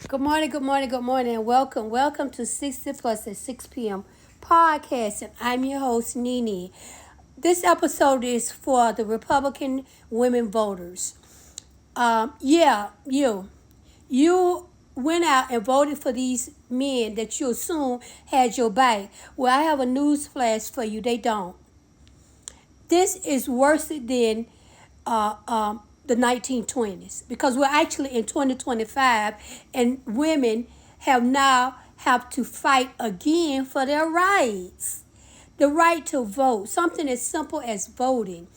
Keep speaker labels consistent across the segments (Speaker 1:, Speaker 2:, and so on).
Speaker 1: Good morning, good morning, good morning, and welcome. Welcome to 60 Plus at 6 p.m. podcast. And I'm your host, Nene. This episode is for the Republican women voters. You went out and voted for these men that you assume had your back. Well, I have a news flash for you. They don't. This is worse than the 1920s because we're actually in 2025 and women have to fight again for their rights. The right to vote, something as simple as voting.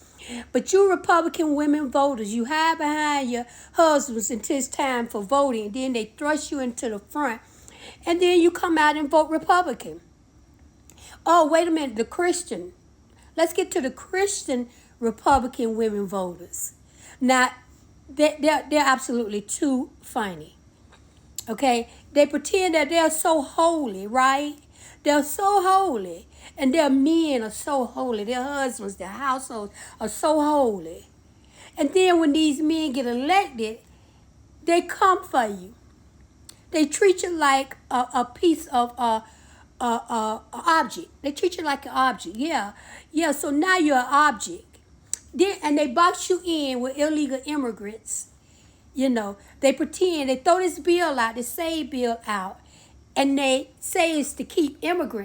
Speaker 1: But you Republican women voters, you hide behind your husbands until it's time for voting, and then they thrust you into the front, and then you come out and vote Republican. Oh, wait a minute, the Christian. Let's get to the Christian Republican women voters. Now, they're absolutely too funny. Okay? They pretend that they're so holy, right? They're so holy. And their men are so holy. Their husbands, their households are so holy. And then when these men get elected, they come for you. They treat you like a piece of object. They treat you like an object. Yeah. So now you're an object. And they box you in with illegal immigrants. They pretend they throw this bill out, the SAVE bill out, and they say it's to keep illegal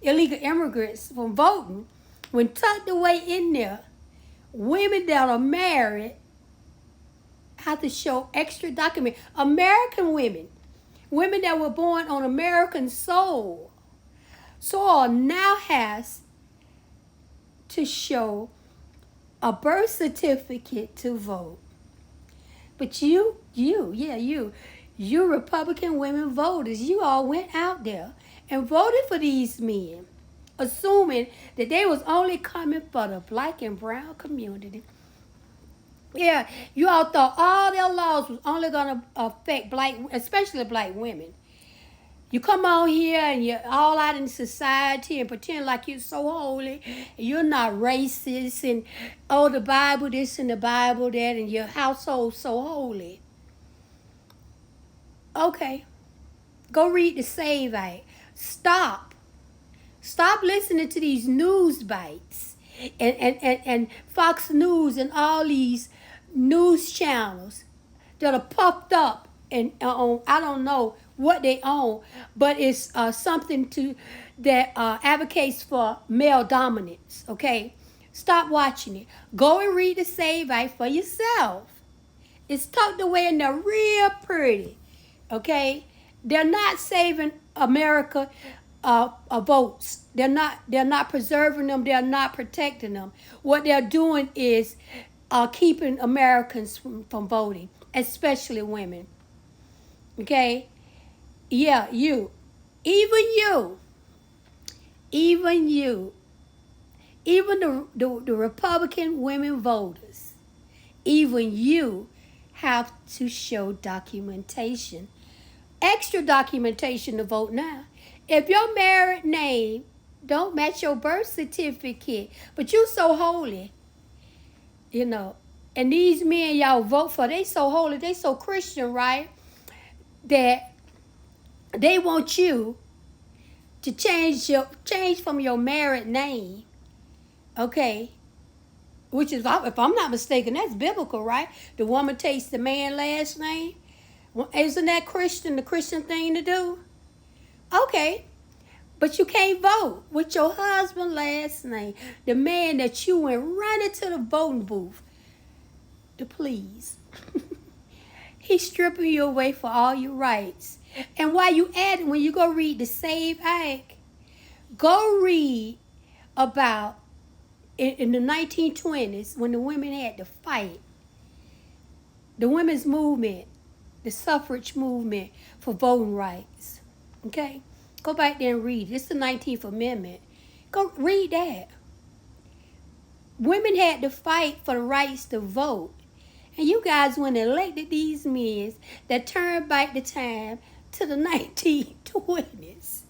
Speaker 1: immigrants from voting. When tucked away in there, women that are married have to show extra document. American women that were born on American soil now has to show a birth certificate to vote. But you Republican women voters, you all went out there and voted for these men, assuming that they was only coming for the black and brown community. Yeah, you all thought all their laws was only gonna affect especially black women. You come on here and you're all out in society and pretend like you're so holy and you're not racist and the Bible this and the Bible that and your household so holy. Okay, go read the SAVE Act. Stop. Stop listening to these news bites and Fox News and all these news channels that are puffed up and on I don't know what they own, but it's something that advocates for male dominance. Okay, stop watching it. Go and read the SAVE Act for yourself. It's tucked away in there real pretty. Okay, they're not saving America votes. They're not preserving them. They're not protecting them. What they're doing is keeping Americans from voting, especially women. Okay, yeah, even you, even you, even the Republican women voters, even you have to show documentation, extra documentation to vote now. If your married name don't match your birth certificate, but you so holy, and these men y'all vote for, they so holy, they so Christian, right? That they want you to change from your married name, okay? Which is, if I'm not mistaken, that's biblical, right? The woman takes the man's last name. Isn't that the Christian thing to do? Okay, but you can't vote with your husband's last name, the man that you went running to the voting booth to please. He's stripping you away for all your rights. And while you at it, when you go read the SAVE Act, go read about in the 1920s when the women had to fight. The women's movement, the suffrage movement for voting rights. Okay? Go back there and read. It's the 19th Amendment. Go read that. Women had to fight for the rights to vote. And you guys went and elected these men that turned back the time to the 1920s.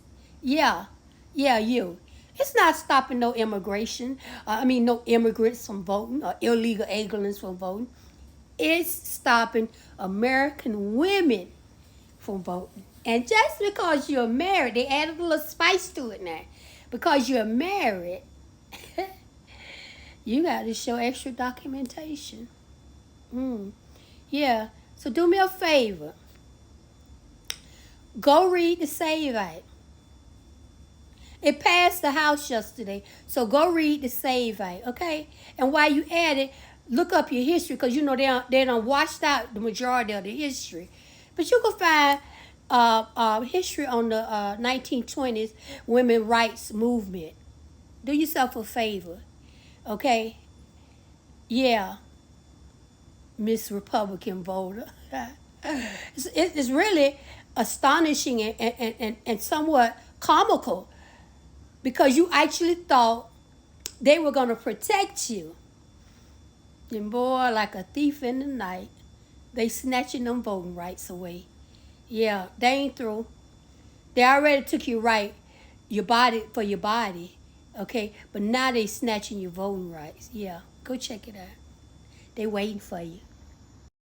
Speaker 1: Yeah, you. It's not stopping no immigration. No immigrants from voting or illegal aliens from voting. It's stopping American women from voting. And just because you're married, they added a little spice to it now. Because you're married, you got to show extra documentation. Yeah. So do me a favor. Go read the Save Act. It passed the House yesterday, so go read the Save Act, okay? And while you at it, look up your history, because you know they done washed out the majority of the history. But you can find history on the 1920s women rights movement. Do yourself a favor, okay? Yeah, Miss Republican voter. It's really astonishing and somewhat comical, because you actually thought they were going to protect you. And boy, like a thief in the night, they snatching them voting rights away. Yeah, they ain't through. They already took your body for your body, okay? But now they snatching your voting rights. Yeah, go check it out. They waiting for you.